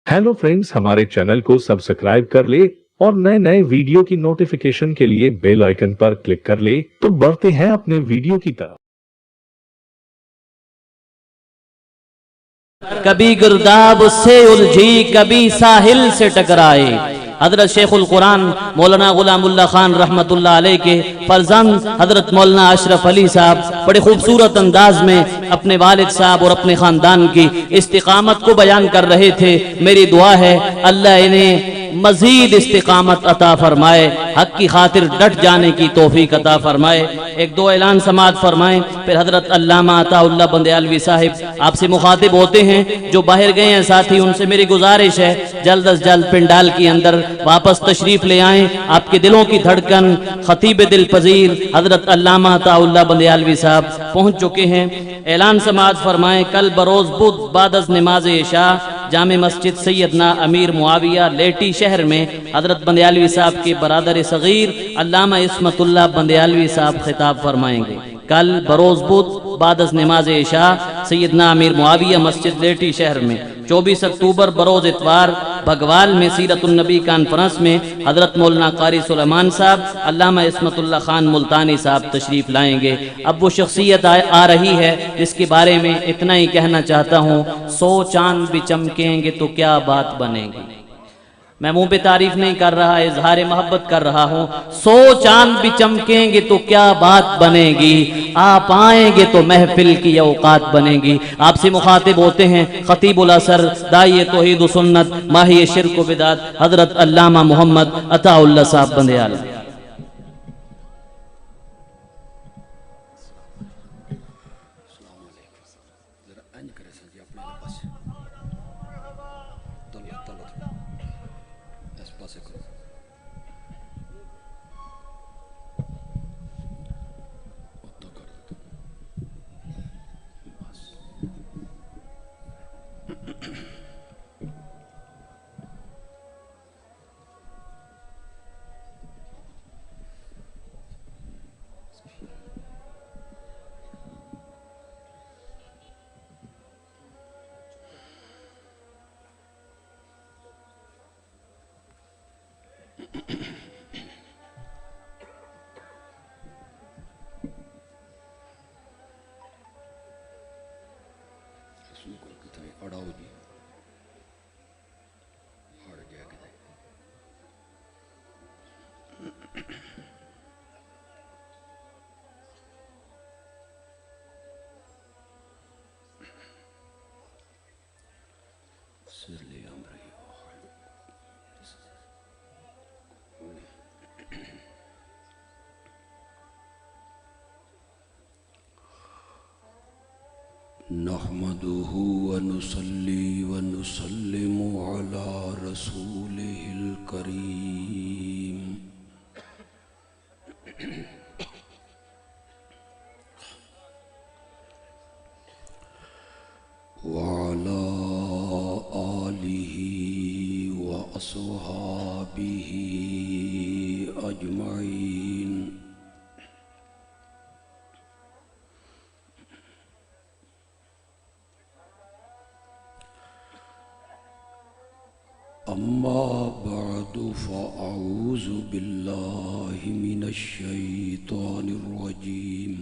Hello friends, हमारे channel को subscribe कर ले और नए नए वीडियो की नोटिफिकेशन के लिए बेल आइकन पर क्लिक कर ले। तो बढ़ते हैं अपने वीडियो की तरफ। कभी गिरदाब से उलझी कभी साहिल से टकराए। हजरत शेखुल कुरान मौलाना गुलामुल्लाह खान रहमतुल्लाह अलैह के फर्जंद हजरत मौलाना अशरफ अली साहब बड़े खूबसूरत अंदाज में अपने वालिद साहब और अपने खानदान की इस्तिकामत को बयान कर रहे थे। मेरी दुआ है अल्लाह इन्हें मजीद इस्तिकामत अता फरमाए, हक की खातिर डट जाने की तौफीक अता फरमाए। एक दो ऐलान समात फरमाएं, फिर हजरत अल्लामा अताउल्लाह बंदेयालवी साहिब आपसे मुखातिब होते हैं। जो बाहर गए हैं साथी, उनसे मेरी गुजारिश है जल्द अज जल्द पिंडाल के अंदर वापस तशरीफ ले आएं। आपके दिलों की धड़कन खतीब दिल पजीर हजरत अल्लामा अताउल्लाह बंदेयालवी साहब पहुंच चुके हैं। ऐलान समात फरमाएं, कल बरोज बुध बादस नमाज इशा जामे मस्जिद सैयदना अमीर मुआविया लेटी शहर में हजरत बंदेयालवी साहब के बरादर सगीर अल्लामा इस्मतुल्लाह बंदेयालवी साहब खिताब फरमाएंगे। कल बरोज बुध बादस नमाज इशा सैयदना अमीर मुआविया मस्जिद लेटी शहर में 24 अक्टूबर बरोज इतवार भगवाल में सीरतुन्नबी कॉन्फ्रेंस में हजरत मौलाना कारी सुलेमान साहब अल्लामा इस्मतुल्लाह खान मुल्तानी साहब तशरीफ लाएंगे। अब वो शख्सियत आ रही है जिसके बारे में इतना ही कहना चाहता हूँ, 100 चांद भी चमकेंगे तो क्या बात बनेगी। मैं मुंह पे तारीफ नहीं कर रहा, इजहार मोहब्बत कर रहा हूँ। 100 चांद भी चमकेंगे तो क्या बात बनेगी, आप आएंगे तो महफिल की औकात बनेगी। आपसे मुखातिब होते हैं खतीबुल असर दाई तौहीद व सुन्नत माही शिर्क व बिदात हजरत अल्लामा मोहम्मद अताउल्लाह साहब बंदेयाल। नहमदुहु व नुसल्ली व नुसल्लिमु अला रसूलिहिल करीम। व अला आलिहि व अस्हाबिहि अजमईन। अम्मा बअदु फ़अऊज़ु बिल्लाहि मिनश शैतानिर रजीम।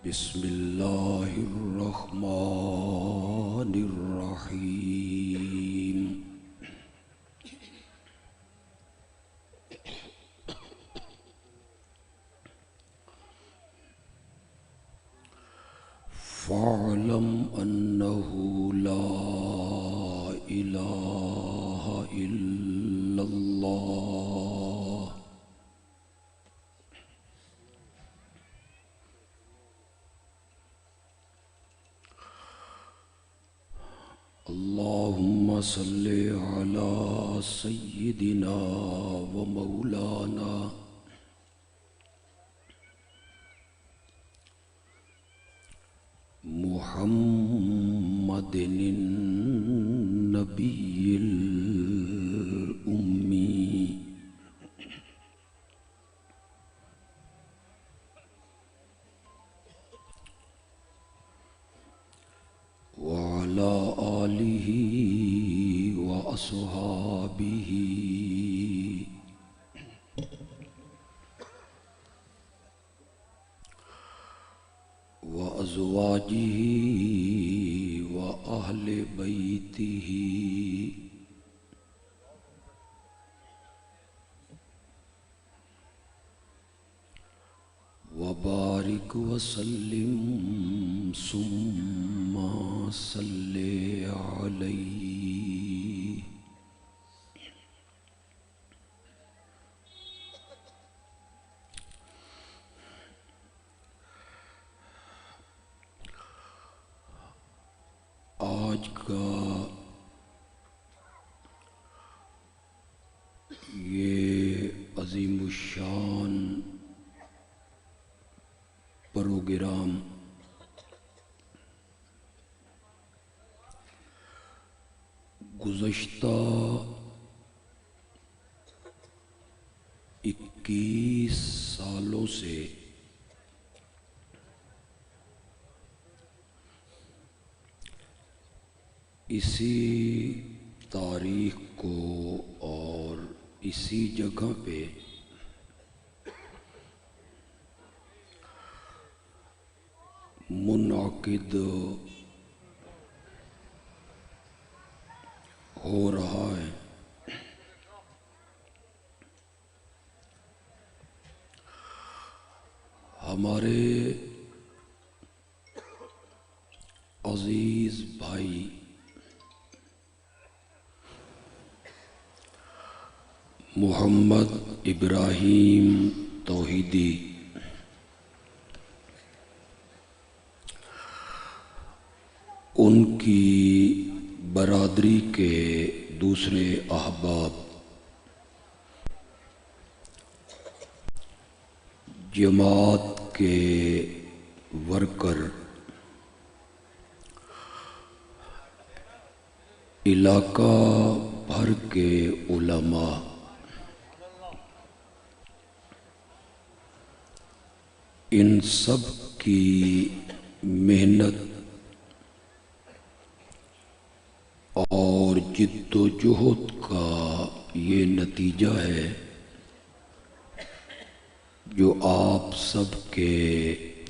बिस्मिल्लाहिर रहमानिर रहीम। फ़अलम अन्नहु ला इलाहा इल्लल्लाह। अल्लाहुम्मा सल्लि अला सय्यिदिना व मौलाना मुहम्मदिन नबिय्यिल उम्मी। وأزواجه وأهل بيته وبارك وسلم ثم صل عليه آج کا یہ عظیم الشان پروگرام گزشتہ 21 سالوں سے اسی تاریخ کو اور اسی جگہ پہ منعقد ہو رہا ہے۔ ہمارے عزیز بھائی محمد ابراہیم توحیدی ان کی برادری کے دوسرے احباب جماعت کے ورکر علاقہ بھر کے علماء ان سب کی محنت اور جد و جہد کا یہ نتیجہ ہے جو آپ سب کے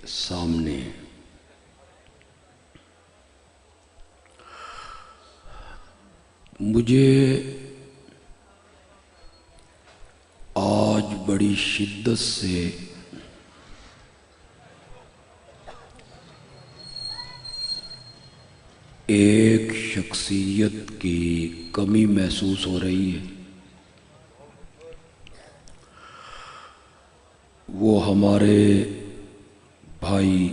سامنے ہے۔ مجھے آج بڑی شدت سے ایک شخصیت کی کمی محسوس ہو رہی ہے۔ وہ ہمارے بھائی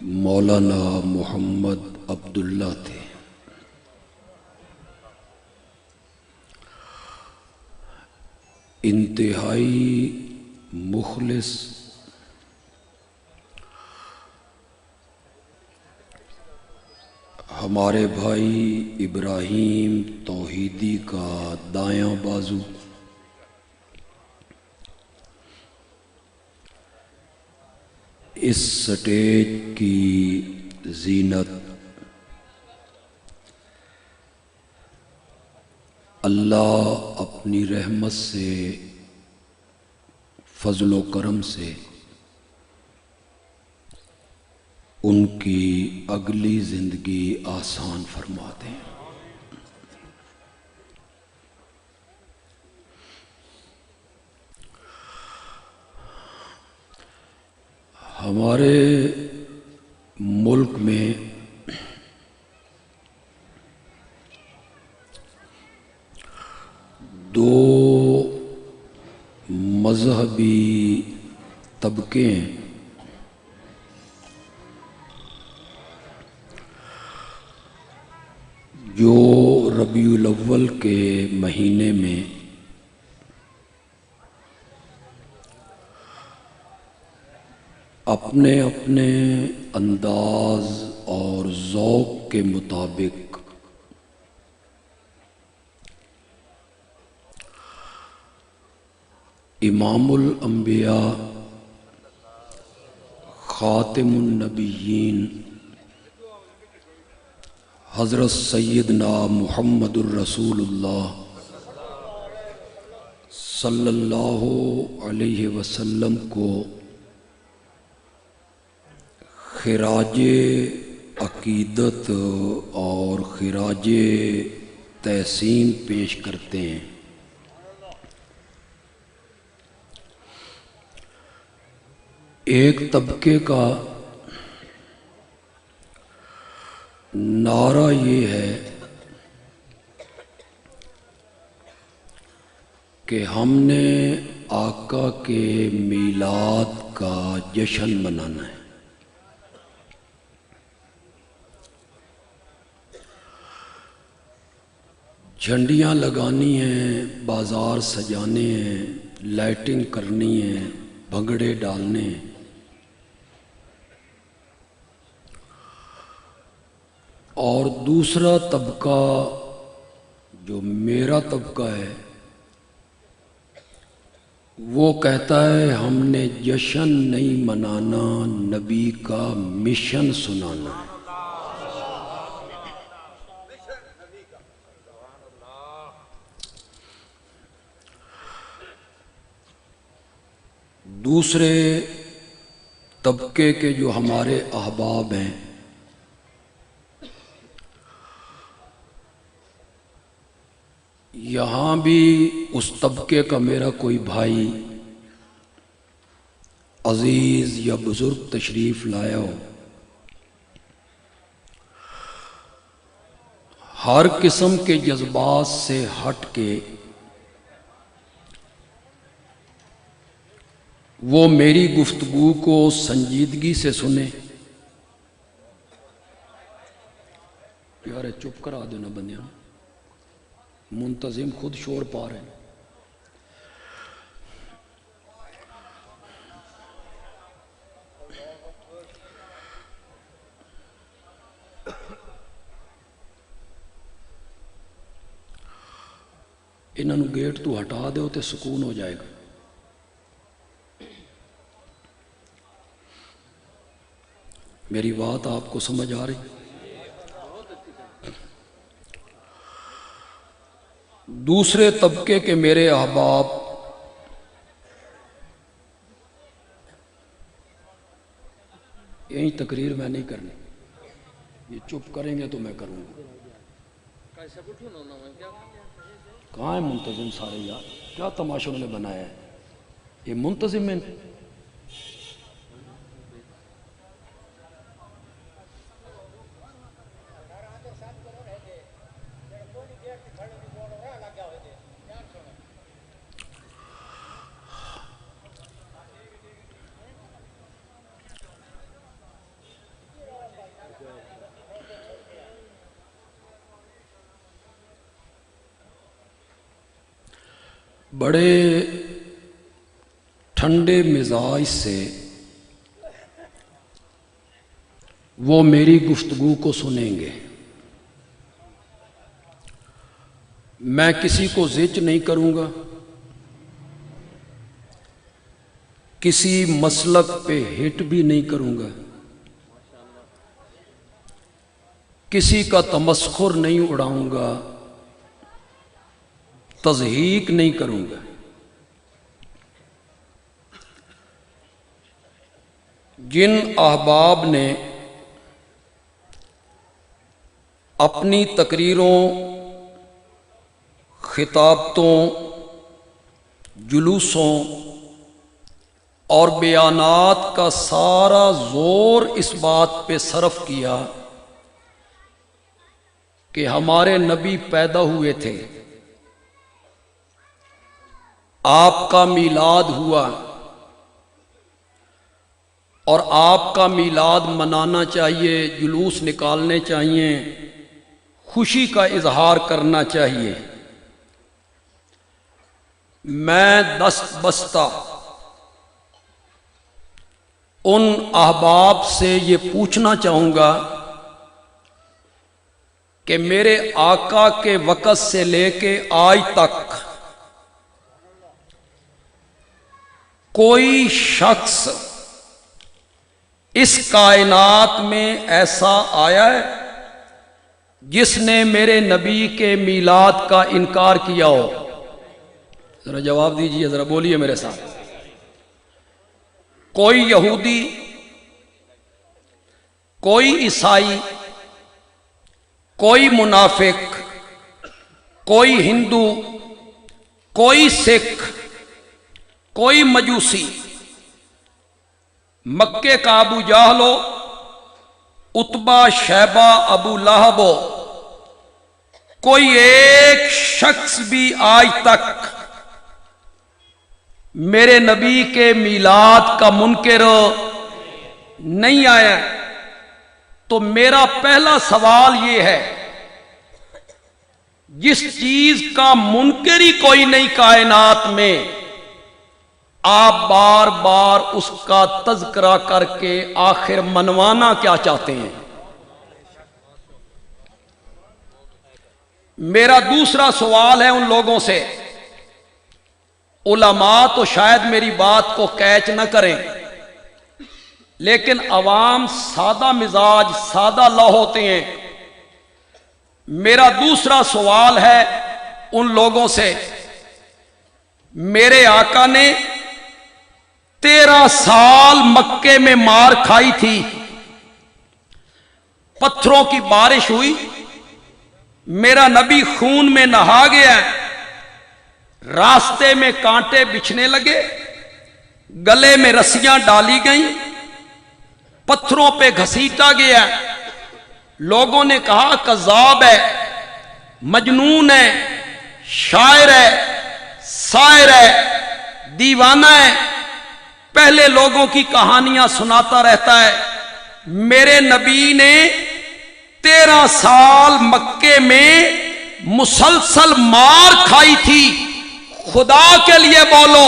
مولانا محمد عبداللہ تھے۔ انتہائی مخلص ہمارے بھائی ابراہیم توحیدی کا دایاں بازو اس سٹیج کی زینت اللہ اپنی رحمت سے فضل و کرم سے ان کی اگلی زندگی آسان فرما دیں۔ ہمارے ملک میں دو مذہبی طبقے ہیں۔ جو ربیع الاول کے مہینے میں اپنے اپنے انداز اور ذوق کے مطابق امام الانبیاء خاتم النبیین حضرت سیدنا محمد الرسول اللہ صلی اللہ علیہ وسلم کو खराज अकीदत और खराज तहसीन पेश करते हैं। एक तबके का नारा ये है कि हमने आका के मीलाद का जश्न मनाना है। झंडियाँ लगानी हैं, बाज़ार सजाने हैं, लाइटिंग करनी है, भंगड़े डालने हैं। और दूसरा तबका जो मेरा तबका है वो कहता है हमने जश्न नहीं मनाना, नबी का मिशन सुनाना है। दूसरे तबके के जो हमारे अहबाब हैं, यहाँ भी उस तबके का मेरा कोई भाई अजीज या बुजुर्ग तशरीफ लाया हो, हर किस्म के जज्बात से हट के वो मेरी गुफ्तगू को संजीदगी से सुने। यार चुप करा दो ना बंदियां, मुंतजिम खुद शोर पा रहे हैं। इन्हों गेट तो हटा दो तो सुकून हो जाएगा। मेरी बात आपको समझ आ रही? दूसरे तबके के मेरे अहबाब यही तकरीर मैं नहीं करनी, ये चुप करेंगे तो मैं करूंगा। कहाँ है मुंतजिम सारे यार? क्या तमाशा उन्होंने बनाया है? ये मुंतजिम में बड़े ठंडे मिजाज से वो मेरी गुफ्तगू को सुनेंगे। मैं किसी को जिच नहीं करूंगा, किसी मसलक पे हिट भी नहीं करूंगा, किसी का तमस्खुर नहीं उड़ाऊंगा, तज़हीक नहीं करूंगा। जिन अहबाब ने अपनी तकरीरों, खिताबतों, जुलूसों और बयानात का सारा जोर इस बात पे सरफ किया कि हमारे नबी पैदा हुए थे, आपका मीलाद हुआ और आपका मीलाद मनाना चाहिए, जुलूस निकालने चाहिए, खुशी का इजहार करना चाहिए। मैं दस्त बस्ता उन अहबाब से ये पूछना चाहूँगा कि मेरे आका के वक़्त से लेके आज तक कोई शख्स इस कायनात में ऐसा आया है जिसने मेरे नबी के मीलाद का इनकार किया हो? जरा जवाब दीजिए, जरा बोलिए मेरे साथ। कोई यहूदी कोई ईसाई, कोई मुनाफिक, कोई हिंदू, कोई सिख, कोई मजूसी, मक्के का अबू जाहलो, उतबा, शैबा, अबू लहबो, कोई एक शख्स भी आज तक मेरे नबी के मीलाद का मुनकर नहीं आया। तो मेरा पहला सवाल ये है, जिस चीज का मुनकर ही कोई नहीं कायनात में, आप बार बार उसका तज़किरा करके आखिर मनवाना क्या चाहते हैं? मेरा दूसरा सवाल है उन लोगों से, उलमा तो शायद मेरी बात को कैच न करें, लेकिन अवाम सादा मिजाज, सादा लौ होते हैं। मेरा दूसरा सवाल है उन लोगों से, मेरे आका ने 13 साल मक्के में मार खाई थी, पत्थरों की बारिश हुई, मेरा नबी खून में नहा गया, रास्ते में कांटे बिछने लगे, गले में रस्सियां डाली गईं, पत्थरों पे घसीटा गया, लोगों ने कहा कज़ाब है, मजनून है, शायर है, शायर है, दीवाना है, पहले लोगों की कहानियां सुनाता रहता है। मेरे नबी ने 13 साल मक्के में मुसलसल मार खाई थी। खुदा के लिए बोलो,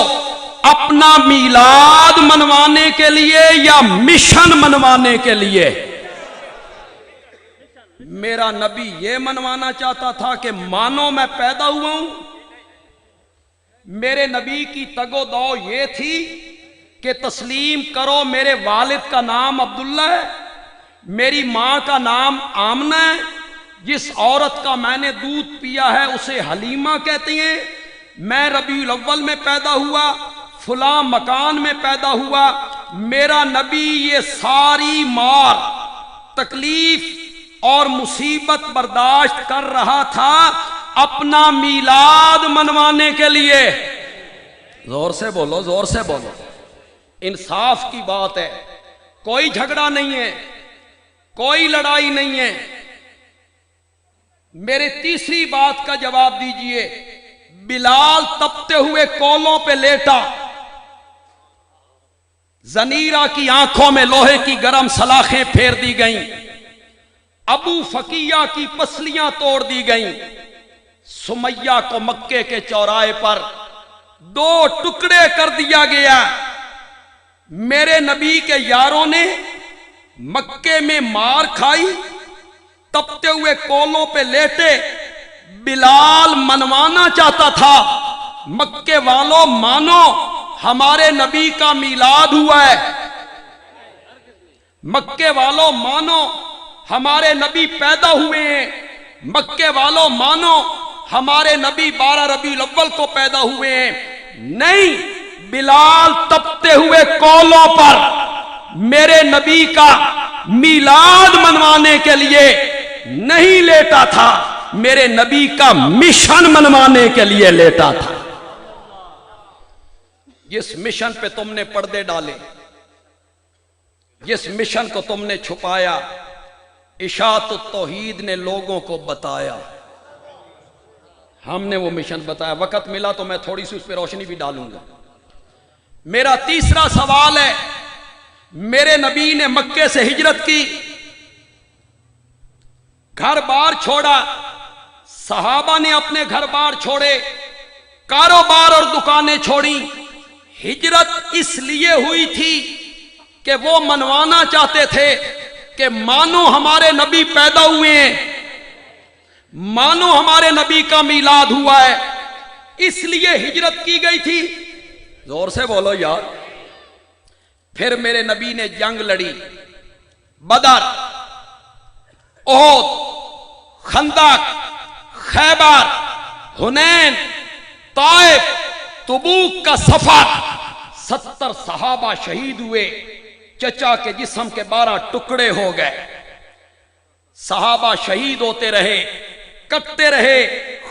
अपना मीलाद मनवाने के लिए या मिशन मनवाने के लिए? मेरा नबी ये मनवाना चाहता था कि मानो मैं पैदा हुआ हूं। मेरे नबी की तगोदौ ये थी कि तस्लीम करो मेरे वालिद का नाम अब्दुल्ला है, मेरी मां का नाम आमना है, जिस औरत का मैंने दूध पिया है उसे हलीमा कहती हैं, मैं रबीउल अव्वल में पैदा हुआ, फुला मकान में पैदा हुआ। मेरा नबी ये सारी मार, तकलीफ और मुसीबत बर्दाश्त कर रहा था अपना मीलाद मनवाने के लिए। जोर से बोलो, जोर से बोलो। इंसाफ की बात है, कोई झगड़ा नहीं है, कोई लड़ाई नहीं है। मेरे तीसरी बात का जवाब दीजिए। बिलाल तपते हुए कोलों पे लेटा, जनीरा की आंखों में लोहे की गर्म सलाखें फेर दी गईं, अबू फकिया की पसलियां तोड़ दी गईं, सुमैया को मक्के के चौराहे पर 2 टुकड़े कर दिया गया। मेरे नबी के यारों ने मक्के में मार खाई, तपते हुए कोलों पे लेटे। बिलाल मनवाना चाहता था, मक्के वालों मानो हमारे नबी का मीलाद हुआ है, मक्के वालों मानो हमारे नबी पैदा हुए हैं, मक्के वालों मानो हमारे नबी 12 रबीउल अव्वल को पैदा हुए हैं। नहीं, बिलाल तपते हुए कोलों पर मेरे नबी का मीलाद मनवाने के लिए नहीं लेटा था, मेरे नबी का मिशन मनवाने के लिए लेटा था। जिस मिशन पे तुमने पर्दे डाले, जिस मिशन को तुमने छुपाया, इशाअत तौहीद ने लोगों को बताया, हमने वो मिशन बताया। वक्त मिला तो मैं थोड़ी सी उस पर रोशनी भी डालूंगा। मेरा तीसरा सवाल है, मेरे नबी ने मक्के से हिजरत की, घर बार छोड़ा, सहाबा ने अपने घर बार छोड़े, कारोबार और दुकानें छोड़ी। हिजरत इसलिए हुई थी कि वो मनवाना चाहते थे कि मानो हमारे नबी पैदा हुए हैं, मानो हमारे नबी का मीलाद हुआ है, इसलिए हिजरत की गई थी। जोर से बोलो यार। फिर मेरे नबी ने जंग लड़ी, बदर, ओहद, खंदक, खैबर, हुनैन, ताइफ, तबूक का सफर। 70 सहाबा शहीद हुए, چچا کے جسم کے 12 ٹکڑے ہو گئے، صحابہ شہید ہوتے رہے، کٹتے رہے،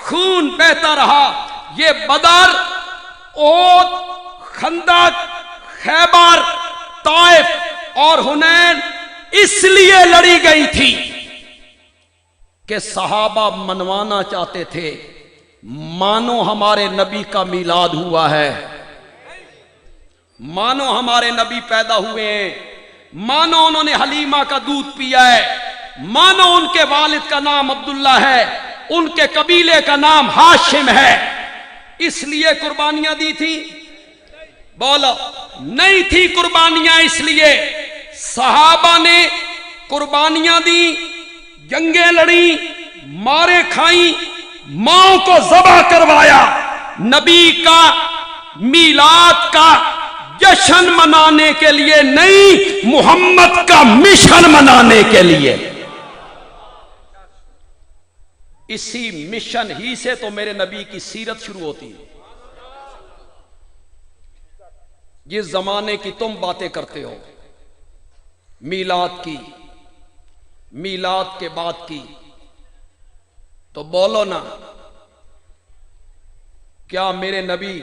خون بہتا رہا۔ یہ بدر، احد، خندق، خیبر، طائف اور حنین اس لیے لڑی گئی تھی کہ صحابہ منوانا چاہتے تھے، مانو ہمارے نبی کا میلاد ہوا ہے، مانو ہمارے نبی پیدا ہوئے ہیں، مانو انہوں نے حلیمہ کا دودھ پیا ہے، مانو ان کے والد کا نام عبداللہ ہے، ان کے قبیلے کا نام ہاشم ہے۔ اس لیے قربانیاں دی تھی؟ بولو، نہیں تھی قربانیاں۔ اس لیے صحابہ نے قربانیاں دی، جنگیں لڑی، مارے کھائیں، ماں کو ذبح کروایا، نبی کا میلاد کا جشن منانے کے لیے نہیں، محمد کا مشن منانے کے لیے۔ اسی مشن ہی سے تو میرے نبی کی سیرت شروع ہوتی ہے۔ جس زمانے کی تم باتیں کرتے ہو، میلاد کی، میلاد کے بعد کی، تو بولو نا، کیا میرے نبی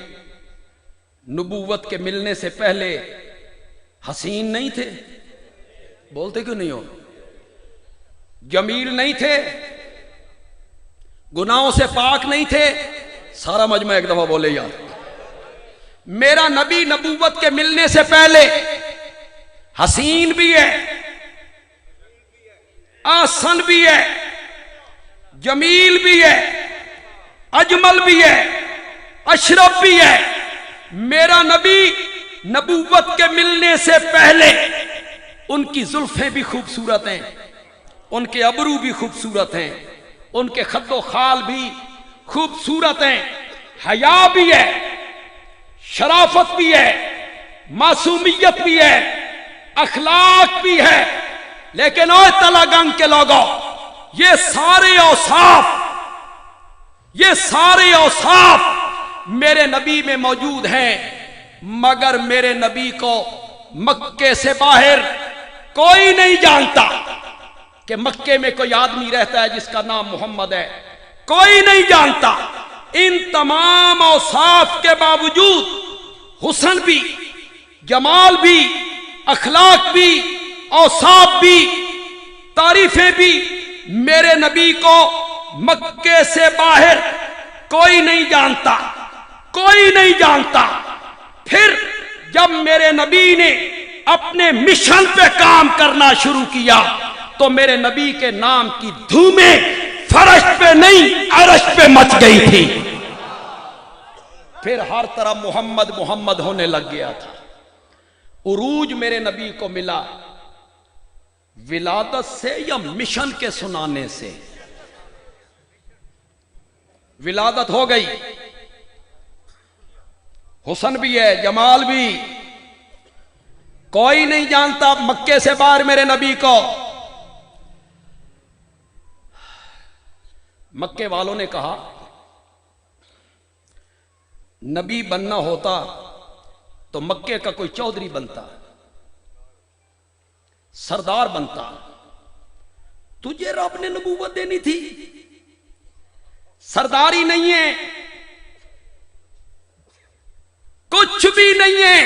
نبوت کے ملنے سے پہلے حسین نہیں تھے؟ بولتے کیوں نہیں ہو؟ جمیل نہیں تھے؟ گناہوں سے پاک نہیں تھے؟ سارا مجمع ایک دفعہ بولے یار، میرا نبی نبوت کے ملنے سے پہلے حسین بھی ہے، آسن بھی ہے، جمیل بھی ہے، اجمل بھی ہے، اشرف بھی ہے۔ میرا نبی نبوت کے ملنے سے پہلے ان کی زلفیں بھی خوبصورت ہیں، ان کے ابرو بھی خوبصورت ہیں، ان کے خد و خال بھی خوبصورت ہیں، حیا بھی ہے، شرافت بھی ہے، معصومیت بھی ہے، اخلاق بھی ہے۔ لیکن اوہ تلا گنگ کے لوگوں، یہ سارے اوصاف میرے نبی میں موجود ہیں، مگر میرے نبی کو مکے سے باہر کوئی نہیں جانتا کہ مکے میں کوئی آدمی رہتا ہے جس کا نام محمد ہے، کوئی نہیں جانتا۔ ان تمام اوصاف کے باوجود حسن بھی، جمال بھی، اخلاق بھی، اوصاف بھی، تعریفیں بھی، میرے نبی کو مکے سے باہر کوئی نہیں جانتا، کوئی نہیں جانتا۔ پھر جب میرے نبی نے اپنے مشن پہ کام کرنا شروع کیا تو میرے نبی کے نام کی دھومیں فرش پہ نہیں عرش پہ مچ گئی تھی۔ پھر ہر طرح محمد محمد ہونے لگ گیا تھا۔ عروج میرے نبی کو ملا ولادت سے یا مشن کے سنانے سے؟ ولادت ہو گئی، حسن بھی ہے، جمال بھی، کوئی نہیں جانتا مکے سے باہر میرے نبی کو۔ مکے والوں نے کہا نبی بننا ہوتا تو مکے کا کوئی چودھری بنتا، سردار بنتا، تجھے رب نے نبوت دینی تھی، سرداری نہیں ہے، کچھ بھی نہیں ہے،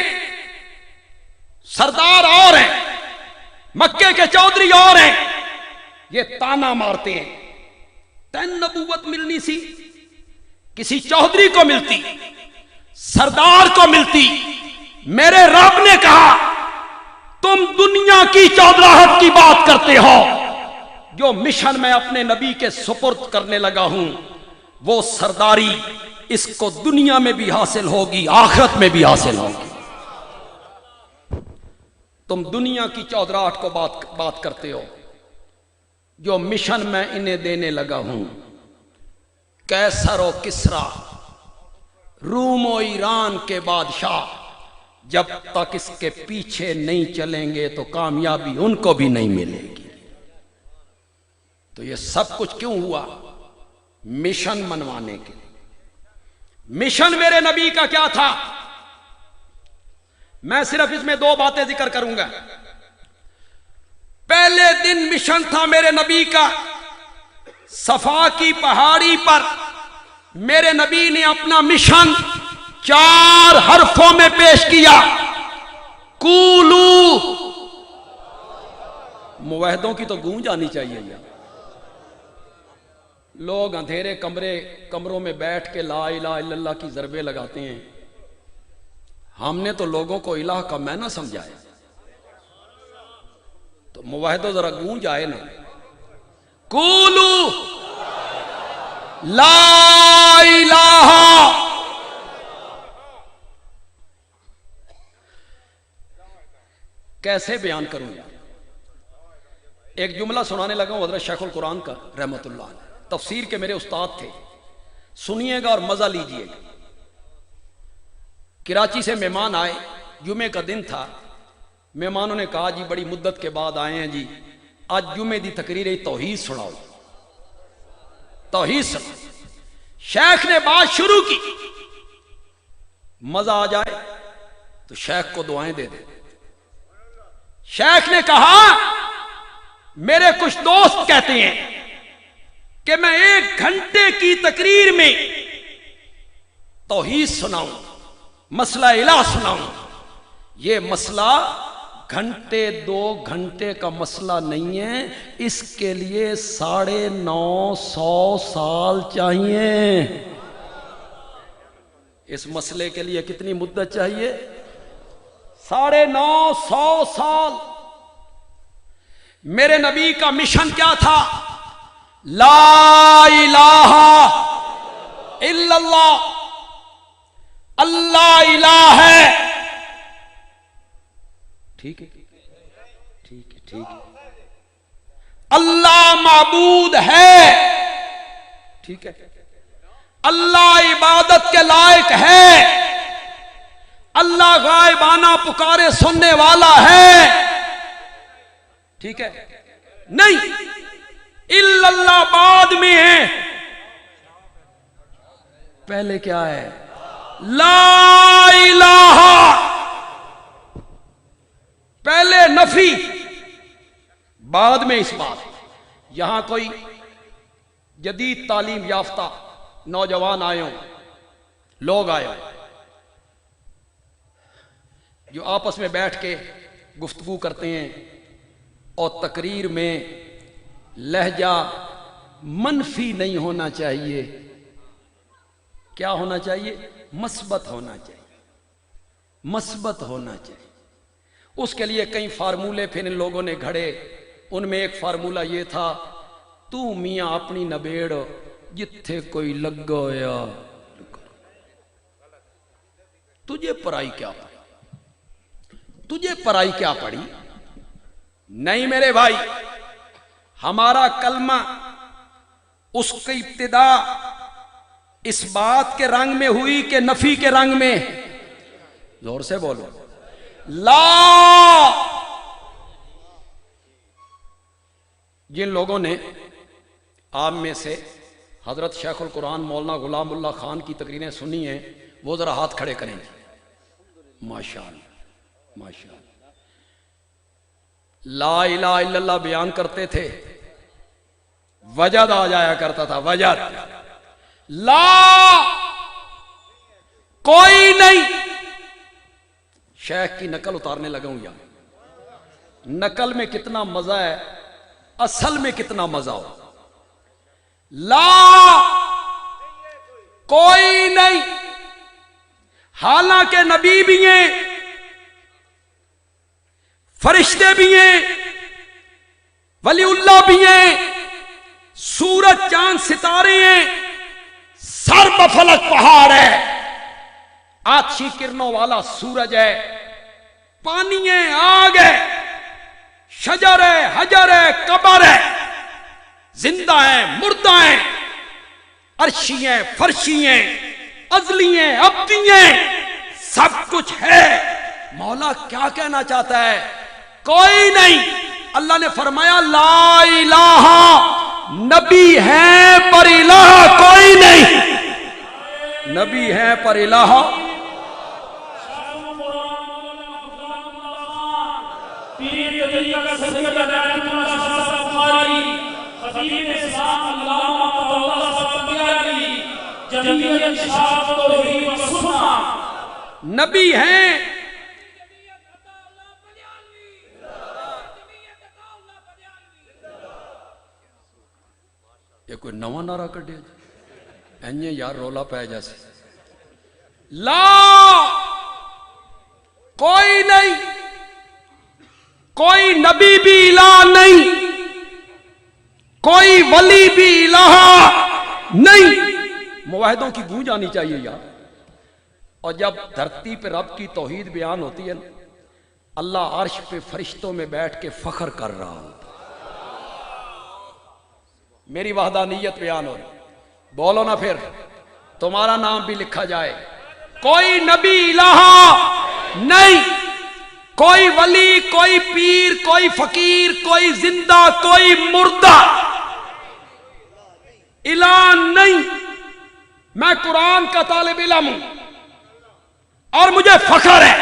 سردار اور ہیں، مکے کے چودھری اور ہیں، یہ تانا مارتے ہیں۔ تین نبوت ملنی سی کسی چودھری کو ملتی، سردار کو ملتی۔ میرے رب نے کہا تم دنیا کی چودراہٹ کی بات کرتے ہو، جو مشن میں اپنے نبی کے سپرد کرنے لگا ہوں وہ سرداری اس کو دنیا میں بھی حاصل ہوگی، آخرت میں بھی حاصل ہوگی۔ تم دنیا کی چودراہٹ کو بات کرتے ہو، جو مشن میں انہیں دینے لگا ہوں، کیسر و کسرا، روم و ایران کے بادشاہ جب تک اس کے پیچھے نہیں چلیں گے تو کامیابی ان کو بھی نہیں ملے گی۔ تو یہ سب کچھ کیوں ہوا؟ مشن منوانے کے۔ مشن میرے نبی کا کیا تھا؟ میں صرف اس میں 2 باتیں ذکر کروں گا۔ पहले दिन मिशन था मेरे नबी का, सफा की पहाड़ी पर मेरे नबी ने अपना मिशन 4 हरफों में पेश किया। कूलू, मुवाहिदों की तो गूंज आनी चाहिए यार। लोग अंधेरे कमरों में बैठ के ला इलाहा इल्लल्लाह की ज़रबे लगाते हैं। हमने तो लोगों को इलाह का मायना समझाया, तो मुवाहिदो जरा गूंज आए ना। कूलू ला इलाहा, कैसे बयान करूं यार। एक जुमला सुनाने लगा हूं हज़रत शेखुल कुरान का रहमतुल्लाह अलैह, तफसीर के मेरे उस्ताद थे, सुनिएगा और मजा लीजिएगा। कराची से मेहमान आए, जुमे का दिन था। मेहमानों ने कहा जी बड़ी मुद्दत के बाद आए हैं जी, आज जुमे दी तकरीर तौहीद सुनाओ, तौहीद सुनाओ। शेख ने बात शुरू की, मजा आ जाए तो शेख को दुआएं दे दे। शेख ने कहा मेरे कुछ दोस्त कहते हैं कि मैं 1 घंटे की तकरीर में तौहीद सुनाऊं, मसला इलाह सुनाऊं। ये मसला घंटे 2 घंटे का मसला नहीं है, इसके लिए 950 साल चाहिए। इस मसले के लिए कितनी मुद्दत चाहिए? 950 साल। मेरे नबी का मिशन क्या था? ला इलाहा इल्लल्लाह, अल्लाह इलाह है। ठीक है, ठीक है, ठीक है। अल्लाह माबूद है, ठीक है। अल्लाह इबादत के लायक है, अल्लाह गायबाना पुकारे सुनने वाला है, ठीक है। नहीं, इल्लल्लाह बाद में है, पहले क्या है? ला इलाहा, पहले नफी, बाद में इस बात। यहां कोई जदीद तालीम याफ्ता नौजवान आए हो, लोग आए हो, जो आपस में बैठ के गुफ्तगू करते हैं और तकरीर में लहजा मनफी नहीं होना चाहिए। क्या होना चाहिए? मस्बत होना चाहिए, मस्बत होना चाहिए। उसके लिए कई फार्मूले फिर इन लोगों ने घड़े। उनमें एक फार्मूला ये था, तू मियां अपनी नबेड़ जिथे कोई लग गया, तुझे पराई क्या पड़ी, तुझे पराई क्या पड़ी? नहीं मेरे भाई, हमारा कलमा उसकी इब्तिदा इस बात के रंग में हुई कि नफी के रंग में? जोर से बोलो, ला। जिन लोगों ने आप में से हजरत शेखुल कुरान मौलाना गुलामुल्लाह खान की तकरीरें सुनी हैं, वो जरा हाथ खड़े करेंगे। माशाअल्लाह, माशाअल्लाह। ला इलाहा इल्लल्लाह बयान करते थे, वजद आ जाया करता था, वजद। ला कोई नहीं। शेख की नकल उतारने लगा हूं यहां। नकल में कितना मजा है, असल में कितना मजा हो। ला कोई नहीं, हालांकि नबी भी हैं, फरिश्ते भी हैं, वलीउल्लाह भी हैं, सूरज चांद सितारे हैं, सर्वफलक पहाड़ है, आछी किरणों वाला सूरज है, पानी है, आग है, शजर है, हजर है, कबर है, जिंदा है, मुर्दा है, अर्शी है, फर्शी है, अजली है, अब्दी है, सब कुछ है। मौला क्या कहना चाहता है? कोई नहीं। अल्लाह ने फरमाया ला इलाहा, नबी है पर इलाहा कोई नहीं। नबी है पर इलाहा, نبی ہیں یہ کوئی نواں نعرہ کڈیا جی یار رولا پہ جیسے لا کوئی نہیں، کوئی نبی بھی الہ نہیں، کوئی ولی بھی الہ نہیں۔ معاہدوں کی گونج آنی چاہیے یار۔ اور جب دھرتی پہ رب کی توحید بیان ہوتی ہے نا، اللہ عرش پہ فرشتوں میں بیٹھ کے فخر کر رہا ہوتا، میری وحدانیت بیان ہو رہی، بولو نا پھر تمہارا نام بھی لکھا جائے۔ کوئی نبی الہ نہیں، کوئی ولی، کوئی پیر، کوئی فقیر، کوئی زندہ، کوئی مردہ الہ نہیں۔ میں قرآن کا طالب علم ہوں اور مجھے فخر ہے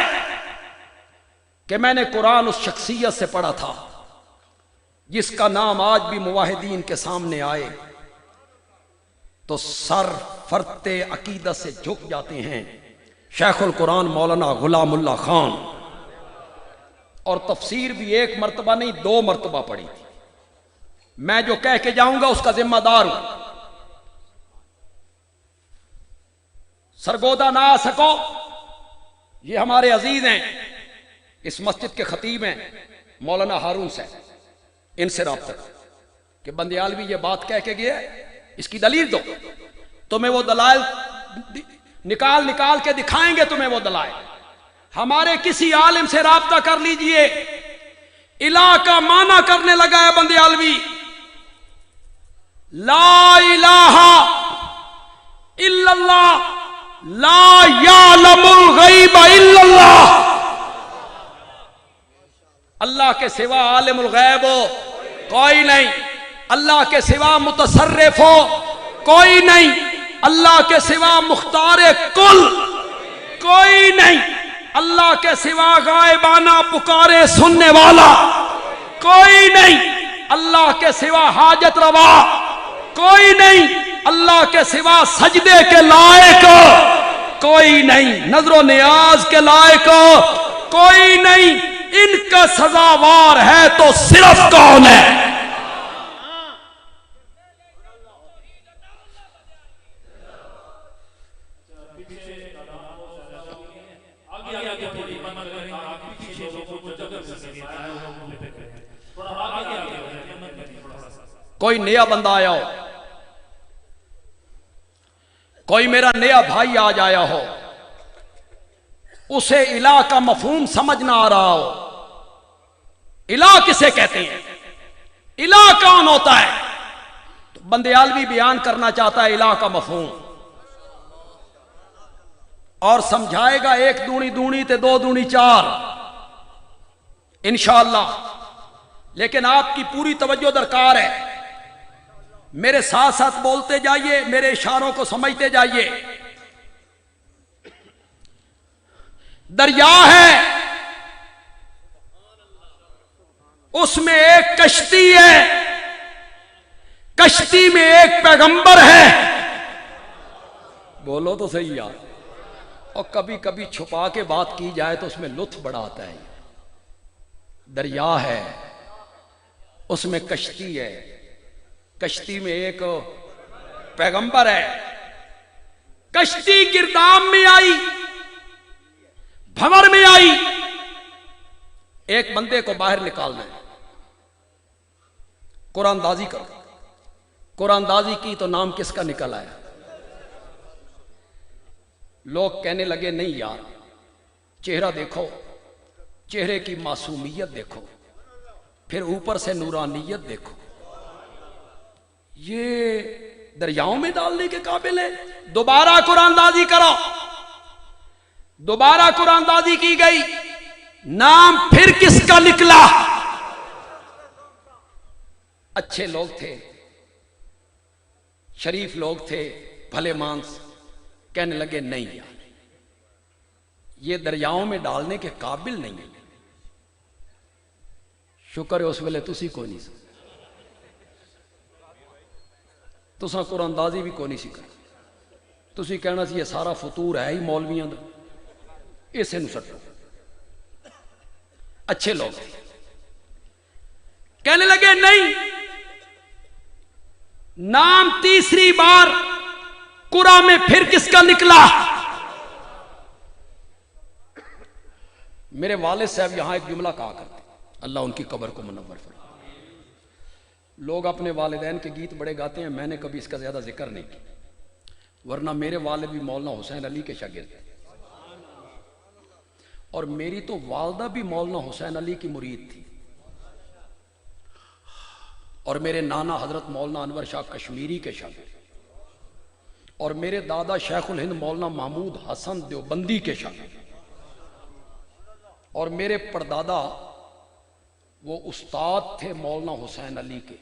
کہ میں نے قرآن اس شخصیت سے پڑھا تھا جس کا نام آج بھی موحدین کے سامنے آئے تو سر فرتے عقیدت سے جھک جاتے ہیں، شیخ القرآن مولانا غلام اللہ خان۔ اور تفسیر بھی ایک مرتبہ نہیں 2 مرتبہ پڑھی تھی۔ میں جو کہہ کے جاؤں گا اس کا ذمہ دار ہوں۔ سرگودا نہ آ سکو، یہ ہمارے عزیز ہیں، اس مسجد کے خطیب ہیں مولانا ہارون صاحب، ان سے رابطہ کہ بندیالوی یہ بات کہہ کے گیا ہے، اس کی دلیل دو۔ تمہیں وہ دلائل نکال کے دکھائیں گے، تمہیں وہ دلائل۔ ہمارے کسی عالم سے رابطہ کر لیجئے، الہ کا معنی کرنے لگا ہے بندیالوی، لا الہ الا اللہ، لا یعلم الغیب الا اللہ۔ اللہ کے سوا عالم الغیب ہو کوئی نہیں، اللہ کے سوا متصرف ہو کوئی نہیں، اللہ کے سوا مختار کل کوئی نہیں، اللہ کے سوا غائبانہ پکارے سننے والا کوئی نہیں، اللہ کے سوا حاجت روا کوئی نہیں، اللہ کے سوا سجدے کے لائق کوئی نہیں، نظر و نیاز کے لائق کوئی نہیں۔ ان کا سزاوار ہے تو صرف کون ہے؟ کوئی نیا بندہ آیا ہو، کوئی میرا نیا بھائی آج آیا ہو، اسے الہ کا مفہوم سمجھ نہ آ رہا ہو، الہ کسے کہتے ہیں، الہ کون ہوتا ہے، تو بندیالوی بیان کرنا چاہتا ہے الہ کا مفہوم، اور سمجھائے گا 1 دونی دونی تے 2 دونی 4 انشاءاللہ۔ لیکن آپ کی پوری توجہ درکار ہے، میرے ساتھ ساتھ بولتے جائیے، میرے اشاروں کو سمجھتے جائیے۔ دریا ہے، اس میں ایک کشتی ہے، کشتی میں ایک پیغمبر ہے، بولو تو صحیح یار۔ اور کبھی کبھی چھپا کے بات کی جائے تو اس میں لطف بڑا آتا ہے۔ دریا ہے، اس میں کشتی ہے، کشتی میں ایک پیغمبر ہے، کشتی گردام میں آئی، بھنور میں آئی، ایک بندے کو باہر نکالنا ہے، قرآن دازی کرو، قرآن دازی کی تو نام کس کا نکل آیا؟ لوگ کہنے لگے نہیں یار، چہرہ دیکھو، چہرے کی معصومیت دیکھو، پھر اوپر سے نورانیت دیکھو، یہ دریاؤں میں ڈالنے کے قابل ہے۔ دوبارہ قرآن دازی کرو، دوبارہ قرآن دازی کی گئی، نام پھر کس کا نکلا؟ اچھے لوگ تھے، شریف لوگ تھے، بھلے مانس، کہنے لگے نہیں یار، یہ دریاؤں میں ڈالنے کے قابل نہیں ہے، शुक्र है उस वेले तुसी कोई नहीं सी, तुसा कुरानदाजी भी कोई नहीं सी कर, तुसी कहना सी ये सारा फतूर है ही मौलवियां दा, इसे नूं सट्टो। अच्छे लोग थे, कहने लगे नहीं, नाम तीसरी बार कुरा में फिर किसका निकला? मेरे वालिद साहब यहां एक जुमला कहा करते, अल्लाह उनकी कब्र को मुनव्वर फरमाए। लोग अपने वालिदैन के गीत बड़े गाते हैं, मैंने कभी इसका ज्यादा जिक्र नहीं किया, वरना मेरे वालिद भी मौलाना हुसैन अली के शागिर्द थे, और मेरी तो वालदा भी मौलाना हुसैन अली की मुरीद थी, और मेरे नाना हजरत मौलाना अनवर शाह कश्मीरी के शागिर्द, और मेरे दादा शेखुल हिंद मौलाना महमूद हसन देवबंदी के शागिर्द, और मेरे परदादा वो उस्ताद थे मौलाना हुसैन अली के,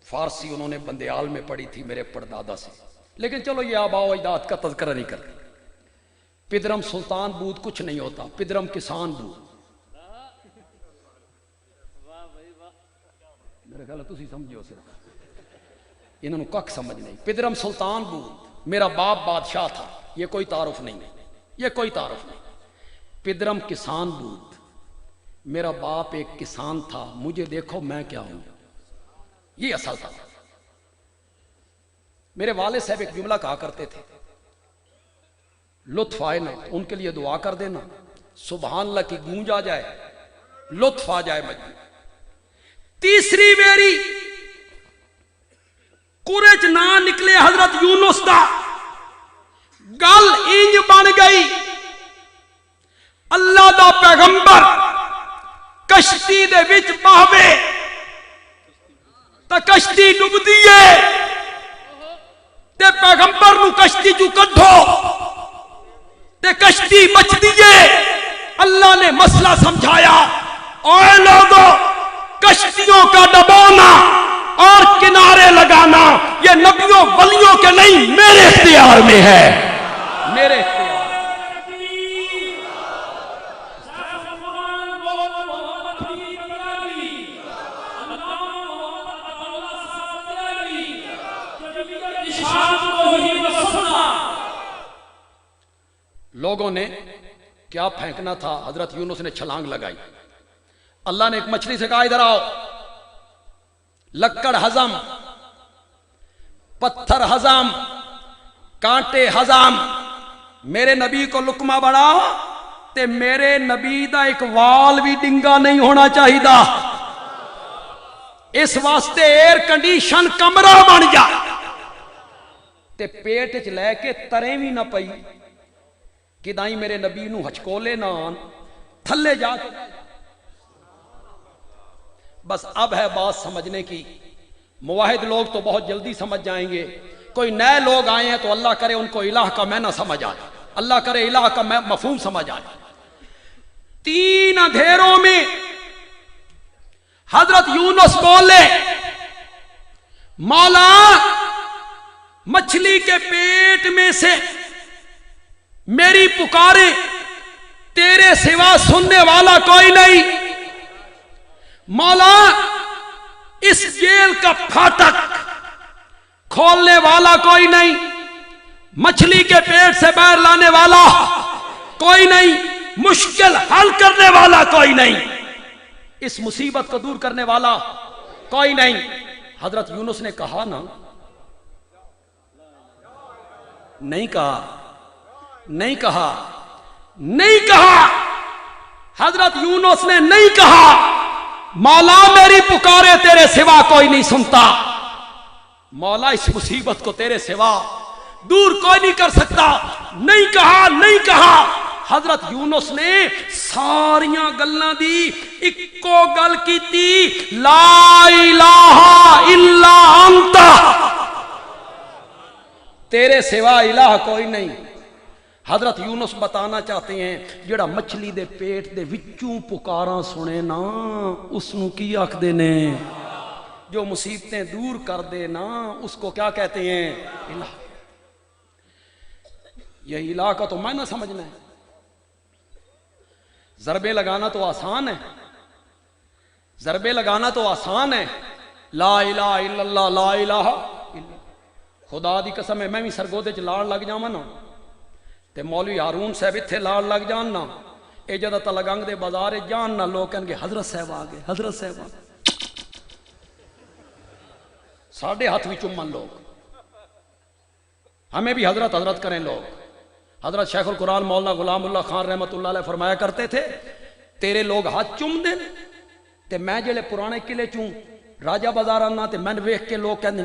फारसी उन्होंने बंदयाल में पढ़ी थी मेरे परदादा से। लेकिन चलो ये आबाओ अजदाद का तज़किरा नहीं करते। पिदरम सुल्तान बूद कुछ नहीं होता, पिदरम किसान बूद। मेरे ख्याल तुसी समझो, सिर्फ इन्होंने कख समझ नहीं। पिदरम सुल्तान बूद, मेरा बाप बादशाह था, ये कोई तारुफ नहीं है, ये कोई तारुफ नहीं। पिदरम किसान बूद, मेरा बाप एक किसान था, मुझे देखो मैं क्या हूं, ये असल था। मेरे वाले साहब एक जुमला कहा करते थे, लुत्फ आए ना उनके लिए दुआ कर देना, सुभान अल्लाह की गूंज आ जाए, लुत्फ आ जाए मजबूर। तीसरी बेरी कुरेच ना निकले हजरत यूनुस दा, गल इंज बन गई, अल्लाह दा पैगंबर कश्ती दे विच बहवे तो कश्ती डुबदी है, ते पैगंबर नूं कश्ती चू कढो ते कश्ती बचदी है। अल्लाह ने मसला समझाया, ओए लोगों, कश्तियों का डबोना और किनारे लगाना ये नबियों वलियों के नहीं, मेरे इख्तियार में है, मेरे इख्तियार। लोगों ने क्या फेंकना था, हजरत यूनुस ने छलांग लगाई। अल्लाह ने एक मछली से कहा इधर आओ, लक्कड़ हजम, पत्थर हजम, कांटे हजम, मेरे नबी को लुकमा बनाओ ते मेरे नबी दा एक वाल भी डिंगा नहीं होना चाहिए। इस वास्ते एयर कंडीशन कमरा बन जा ते पेट च लैके तरे भी ना पई कि दाई मेरे नबी नू हचकोले ना आन, थल्ले जाके। बस अब है बात समझने की। मुवाहिद लोग तो बहुत जल्दी समझ जाएंगे, कोई नए लोग आए हैं तो अल्लाह करे उनको इलाह का मैना समझ आए, अल्लाह करे इलाह का मफहूम समझ आए। तीन अंधेरों में हजरत यूनुस बोले, मौला मछली के पेट में से मेरी पुकारे तेरे सिवा सुनने वाला कोई नहीं। मौला इस जेल का फाटक खोलने वाला कोई नहीं, मछली के पेट से बाहर लाने वाला कोई नहीं, मुश्किल हल करने वाला कोई नहीं, इस मुसीबत को दूर करने वाला कोई नहीं। हजरत यूनुस ने कहा ना, नहीं कहा, नहीं कहा, नहीं कहा। हजरत यूनुस ने नहीं कहा, मौला मेरी पुकारे तेरे सिवा कोई नहीं सुनता, मौला इस मुसीबत को तेरे सिवा दूर कोई नहीं कर सकता। नहीं कहा, नहीं कहा। हजरत यूनुस ने सारियां गल्लां दी इक्को गल कीती, ला इलाहा इल्ला अंता, तेरे सिवा इलाह कोई नहीं। हजरत यूनुस बताना चाहते हैं, जेड़ा मछली दे पेट दे विचों पुकारां सुने ना, उसनू की आखदे ने? जो मुसीबतें दूर कर दे ना, उसको क्या कहते हैं? इलाह। यह इलाह का तो मायना समझना है। ज़रबे लगाना तो आसान है, ضربے لگانا تو آسان ہے، لا الہ الا اللہ لا الہ الا اللہ۔ خدا دی قسم ہے میں بھی سرگودے چ لاڑ لگ جاواں نا تے مولوی ہارون صاحب اتنے لاڑ لگ جان نا، اے جدہ تلگنگ دے بازار جان نا لوگ کہیں گے حضرت صاحب آ گئے، حضرت صاحب آ گئے، ساڑھے ہاتھ بھی چمن لوگ، ہمیں بھی حضرت حضرت کریں لوگ۔ حضرت شیخ القرآن مولانا غلام اللہ خان رحمت اللہ علیہ فرمایا کرتے تھے تیرے لوگ ہاتھ چوم دیں تے میں جڑے پرانے قلعے چوں راجہ بازار آنا تے میں ویکھ کے لوگ کہندے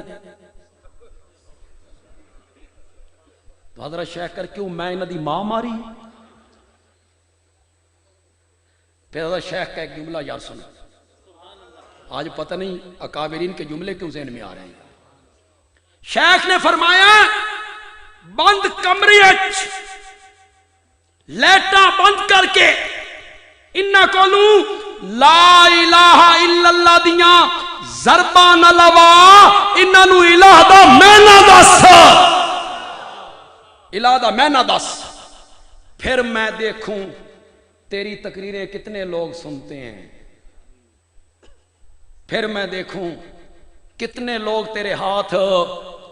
تو حضرت شیخ کر کیوں میں انہاں دی ماں ماری؟ پھر حضرت شیخ کا ایک جملہ یار سنا، آج پتہ نہیں اکابرین کے جملے کیوں ذہن میں آ رہے ہیں۔ شیخ نے فرمایا بند کمرے لیٹا بند کر کے انہاں کولوں لا الہ الا اللہ دیاں ضرباں نہ لوا، انہاں نوں الہ دا معنی دس، الہ دا معنی دس، پھر میں دیکھوں تیری تقریریں کتنے لوگ سنتے ہیں، پھر میں دیکھوں کتنے لوگ تیرے ہاتھ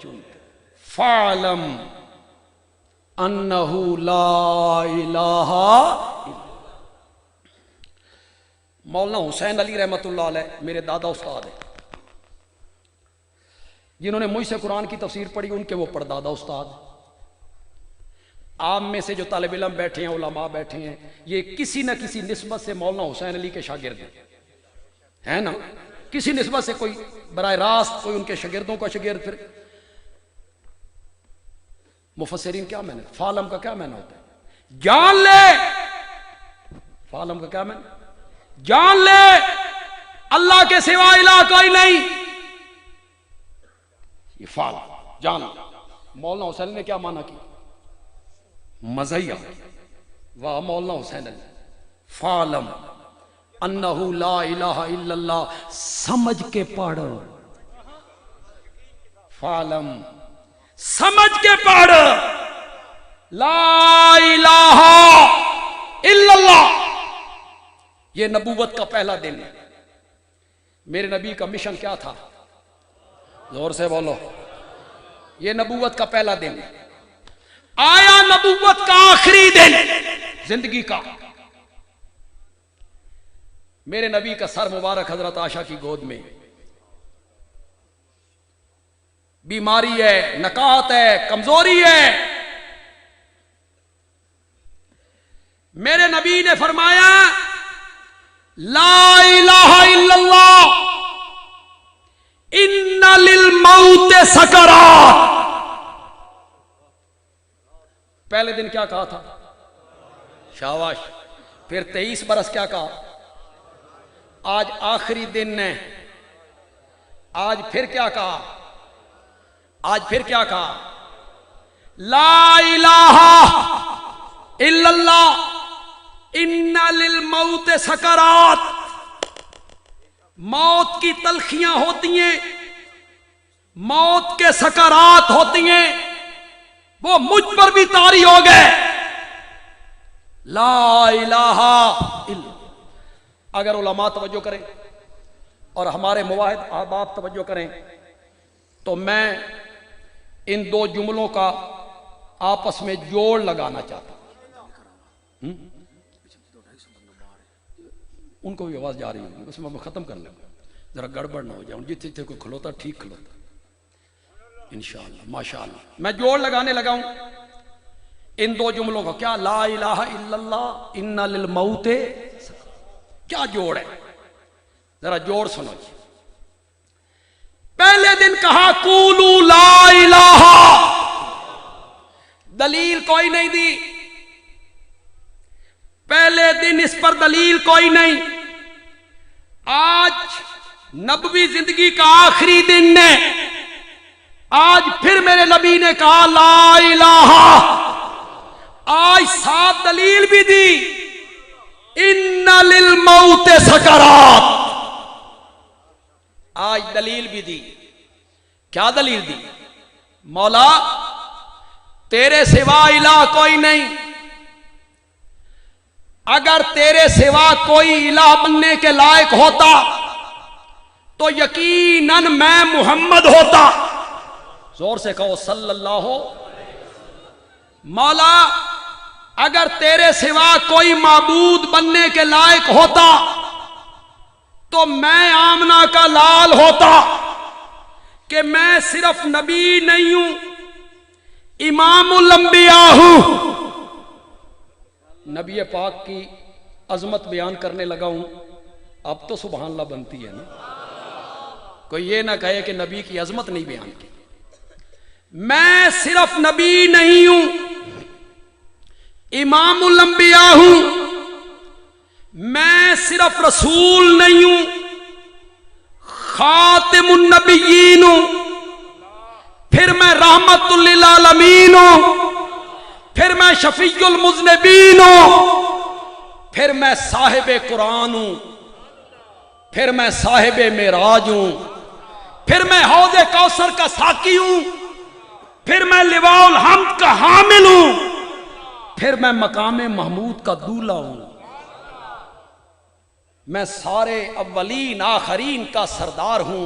چومتے۔ فَعْلَمْ أَنَّهُ لَا إِلَٰهَ۔ مولانا حسین علی رحمت اللہ علیہ میرے دادا استاد ہیں، جنہوں نے مجھ سے قرآن کی تفسیر پڑھی ان کے وہ پردادا استاد۔ آپ میں سے جو طالب علم بیٹھے ہیں، علماء بیٹھے ہیں، یہ کسی نہ کسی نسبت سے مولانا حسین علی کے شاگرد ہیں نا، کسی نسبت سے، کوئی براہ راست، کوئی ان کے شاگردوں کا شاگرد۔ پھر مفسرین کیا معنی، فعلم کا کیا معنی ہوتا ہے؟ جان لے، فعلم کا کیا معنی؟ جان لے اللہ کے سوا الہ کوئی نہیں، یہ فعلم جان لے۔ مولانا حسین نے کیا معنی کی؟ مزیہ، واہ مولانا حسین علی، فعلم انہو لا الہ الا اللہ، سمجھ کے پڑھ، فعلم سمجھ کے پڑھ، لا الہ الا اللہ۔ یہ نبوت کا پہلا دن ہے۔ میرے نبی کا مشن کیا تھا؟ زور سے بولو، یہ نبوت کا پہلا دن ہے۔ آیا نبوت کا آخری دن زندگی کا، میرے نبی کا سر مبارک حضرت عائشہ کی گود میں، بیماری ہے، نکاہت ہے، کمزوری ہے، میرے نبی نے فرمایا لا الہ الا اللہ ان للموت سکرات۔ پہلے دن کیا کہا تھا؟ شاباش۔ پھر 23 برس کیا کہا؟ آج آخری دن ہے، آج پھر کیا کہا؟ آج پھر کیا کہا؟ لا الہ الا اللہ ان للموت سکرات۔ موت کی تلخیاں ہوتی ہیں، موت کے سکرات ہوتی ہیں، وہ مجھ پر بھی طاری ہو گئے۔ لا الہ الا، اگر علماء توجہ کریں اور ہمارے مواحد احباب توجہ کریں تو میں ان دو جملوں کا آپس میں جوڑ لگانا چاہتا ہوں۔ ان کو بھی آواز جا رہی ہوگی، اس میں ختم کر لیں، ذرا گڑبڑ نہ ہو جائے، جتنے تھے کوئی کھلوتا ٹھیک کھلوتا، انشاءاللہ ماشاءاللہ۔ میں جوڑ لگانے لگا ہوں ان دو جملوں کا، کیا لا الہ الا اللہ ان للموت، کیا جوڑ ہے؟ ذرا جوڑ سنو جی۔ پہلے دن کہا قولوا لا الہ، دلیل کوئی نہیں دی، پہلے دن اس پر دلیل کوئی نہیں۔ آج نبوی زندگی کا آخری دن ہے، آج پھر میرے نبی نے کہا لا الہ، آج ساتھ دلیل بھی دی، ان للموت سکرات، آج دلیل بھی دی۔ کیا دلیل دی؟ مولا تیرے سوا الہ کوئی نہیں، اگر تیرے سوا کوئی الہ بننے کے لائق ہوتا تو یقیناً میں محمد ہوتا. زور سے کہو صلی اللہ ہو. مولا اگر تیرے سوا کوئی معبود بننے کے لائق ہوتا تو میں آمنہ کا لال ہوتا کہ میں صرف نبی نہیں ہوں، امام الانبیاء ہوں. نبی پاک کی عظمت بیان کرنے لگا ہوں. اب تو سبحان اللہ بنتی ہے نا. کوئی یہ نہ کہے کہ نبی کی عظمت نہیں بیان کی. میں صرف نبی نہیں ہوں، امام الانبیاء ہوں. میں صرف رسول نہیں ہوں، خاتم النبیین ہوں. پھر میں رحمت للعالمین ہوں. پھر میں شفیع المذنبین ہوں. پھر میں صاحب قرآن ہوں. پھر میں صاحب معراج ہوں. پھر میں حوض کوثر کا ساقی ہوں. پھر میں لواء الحمد کا حامل ہوں. پھر میں مقام محمود کا دولہ ہوں. میں سارے اولین آخرین کا سردار ہوں.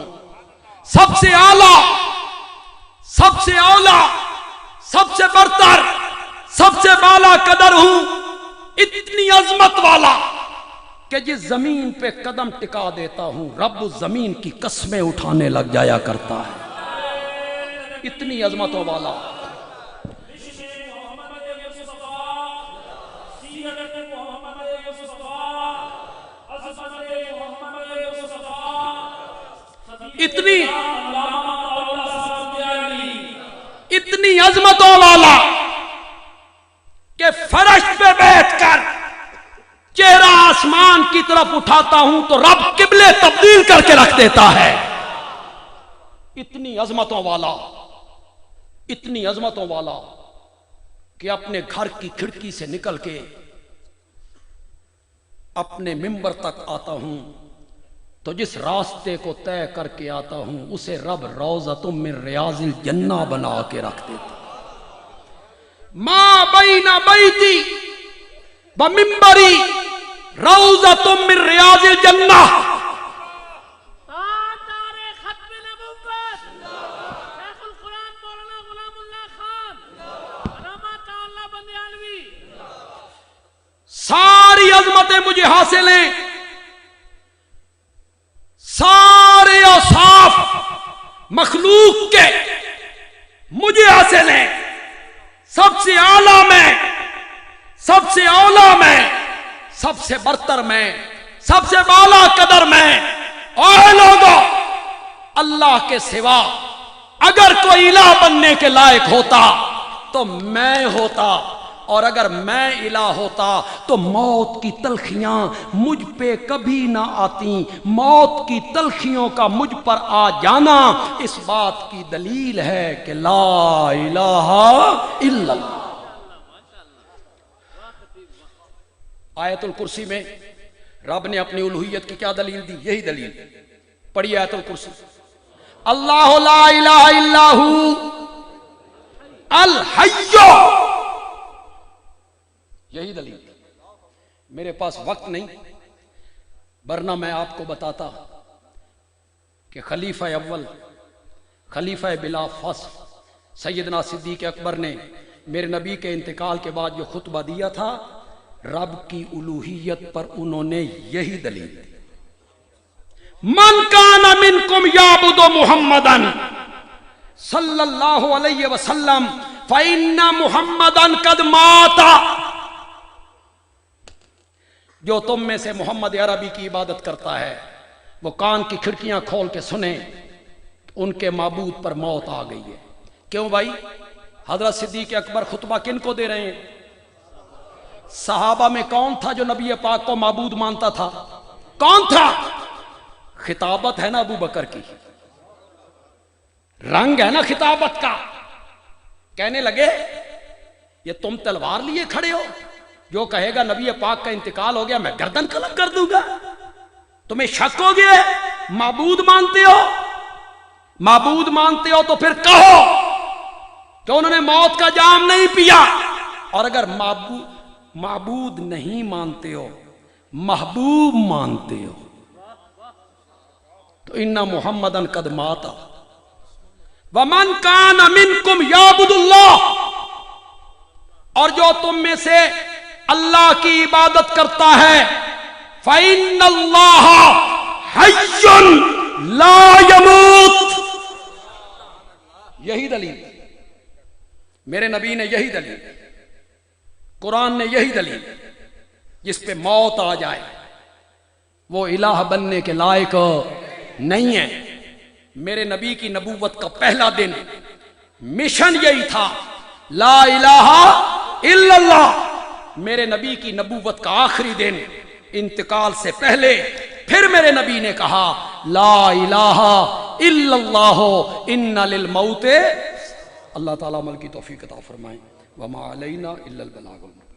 سب سے اعلیٰ، سب سے اولا، سب سے برتر، سب سے بالا قدر ہوں. اتنی عظمت والا کہ جس زمین پہ قدم ٹکا دیتا ہوں رب اس زمین کی قسمیں اٹھانے لگ جایا کرتا ہے. اتنی عظمتوں والا. اتنی عظمتوں والا کہ فرش پہ بیٹھ کر چہرہ آسمان کی طرف اٹھاتا ہوں تو رب قبلے تبدیل کر کے رکھ دیتا ہے. اتنی عظمتوں والا، اتنی عظمتوں والا کہ اپنے گھر کی کھڑکی سے نکل کے اپنے منبر تک آتا ہوں تو جس راستے کو طے کر کے آتا ہوں اسے رب روضۃ من ریاض الجنہ بنا کے رکھ دیتا. ما بین بیتی و منبری روضۃ من ریاض الجنہ. ساری عظمتیں مجھے حاصل ہیں، سارے اوصاف مخلوق کے مجھے حاصل ہیں. سب سے اعلیٰ میں، سب سے اولا میں، سب سے برتر میں، سب سے بالا قدر میں. اے لوگوں، اللہ کے سوا اگر کوئی الہ بننے کے لائق ہوتا تو میں ہوتا، اور اگر میں الہ ہوتا تو موت کی تلخیاں مجھ پہ کبھی نہ آتی. موت کی تلخیوں کا مجھ پر آ جانا اس بات کی دلیل ہے کہ لا الہ الا اللہ. آیت الکرسی میں رب نے اپنی الوہیت کی کیا دلیل دی؟ یہی دلیل. پڑھیے آیت الکرسی. اللہ لا الہ الا ہو الحی. یہی دلیل. میرے پاس وقت نہیں ورنہ میں آپ کو بتاتا کہ خلیفہ اول، خلیفہ بلا فصل سیدنا صدیق اکبر نے میرے نبی کے انتقال کے بعد جو خطبہ دیا تھا رب کی الوہیت پر انہوں نے یہی دلیل دی. من کان منکم یعبد محمدا صلی اللہ علیہ وسلم فإن محمدا قد مات. جو تم میں سے محمد عربی کی عبادت کرتا ہے وہ کان کی کھڑکیاں کھول کے سنیں، ان کے معبود پر موت آ گئی ہے. کیوں بھائی؟ حضرت صدیق اکبر خطبہ کن کو دے رہے ہیں؟ صحابہ میں کون تھا جو نبی پاک کو معبود مانتا تھا؟ کون تھا؟ خطابت ہے نا ابو بکر کی، رنگ ہے نا خطابت کا. کہنے لگے یہ تم تلوار لیے کھڑے ہو؟ جو کہے گا نبی پاک کا انتقال ہو گیا میں گردن قلم کر دوں گا. تمہیں شک ہو گیا؟ معبود مانتے ہو؟ معبود مانتے ہو تو پھر کہو کہ انہوں نے موت کا جام نہیں پیا. اور اگر معبود نہیں مانتے ہو، محبوب مانتے ہو، تو تو انا محمدن قد ماتا ومن کان منکم یعبد اللہ، اور جو تم میں سے اللہ کی عبادت کرتا ہے فإن اللہ حی لا یموت، یہی دلیل میرے نبی نے، یہی دلیل قرآن نے، یہی دلیل جس پہ موت آ جائے وہ الہ بننے کے لائق نہیں ہے۔ میرے نبی کی نبوت کا پہلا دن مشن یہی تھا، لا الہ الا اللہ۔ میرے نبی کی نبوت کا آخری دن انتقال سے پہلے پھر میرے نبی نے کہا لا الہ الا اللہ ان للموت۔ اللہ تعالیٰ عمل کی توفیق عطا فرمائے۔ وما علینا الا البلاغ المبین۔